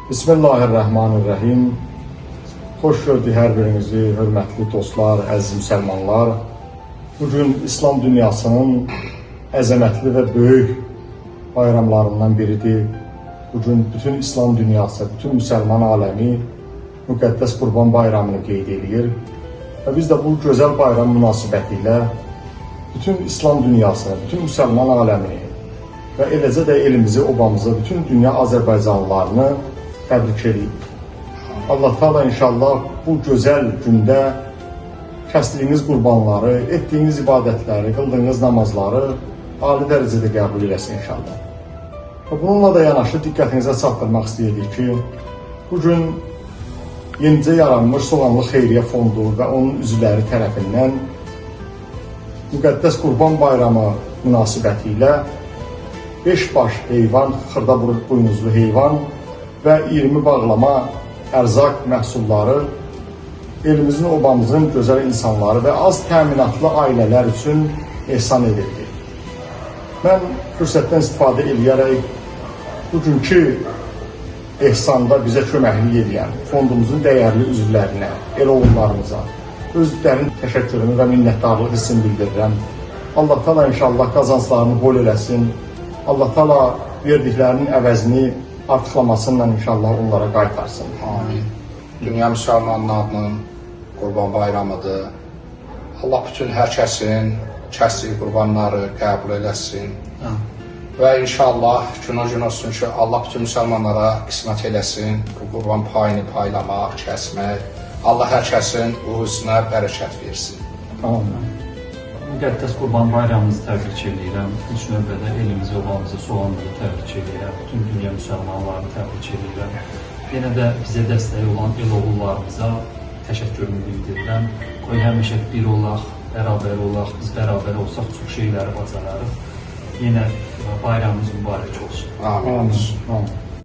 Bismillahirrahmanirrahim. Xoş gördük hər birinizi, hörmətli dostlar, əziz müsəlmanlar. Bugün İslam dünyasının əzəmətli və böyük bayramlarından biridir. Bugün bütün İslam dünyası, bütün müsəlman aləmi müqəddəs Qurban bayramını qeyd edir. Və biz də bu gözəl bayram münasibətilə bütün İslam dünyasını, bütün müsəlman aləmini və eləcə də elimizi, obamızı, bütün dünya Azərbaycanlılarını təbrik edirik. Allah Teala inşallah bu gözəl gündə kəsdiyiniz qurbanları, etdiyiniz ibadətləri, qıldığınız namazları ali dərəcədə qəbul eləsin inşallah. Və bununla da yanaşı diqqətinizə çatdırmaq istəyirik ki, bugün yenicə yaranmış Soğanlı Xeyriyyə Fondu və onun üzvləri tərəfindən müqəddəs Qurban bayramı münasibətilə 5 baş heyvan, xırda buynuzlu heyvan və 20 bağlama ərzaq məhsulları elimizin, obamızın gözəl insanları və az təminatlı ailələr üçün ehsan edildi. Mən fürsətdən istifadə edərək bugünkü ehsanda bizə köməklik edən fondumuzun dəyərli üzvlərinə, el oğullarımıza öz dərin təşəkkürümü və minnətdarlıq hissini bildirirəm. Allah Teala inşallah qazanclarını bol eləsin. Allah Teala verdiklərinin əvəzini artıqlamasından inşallah onlara qaytarsın. Amin. Dünya müsəlmanlarının Qurban bayramıdır. Allah bütün hər kəsin kəsdiyi qurbanları qəbul eləsin. Və inşallah gün olsun ki, Allah bütün müsəlmanlara qismət eləsin. Bu qurban payını paylamaq, kəsmək. Allah hər kəsin ruhusunə bərəkət versin. Amin. Müqəddəs Qurban bayramımızı təbrik edirəm. İlk növbədə elimizi, obamızı, Soğanlığı təbrik edirəm. Bütün dünya müsəlmanlarını təbrik edirəm. Yenə də bizə dəstək olan el oğullarımıza təşəkkürümü bildirirəm. Qoy həmişə bir olaq, bərabər olaq, biz bərabər olsaq çox şeyləri bacararıq. Yenə bayramımız mübarək olsun. Amin. Amin.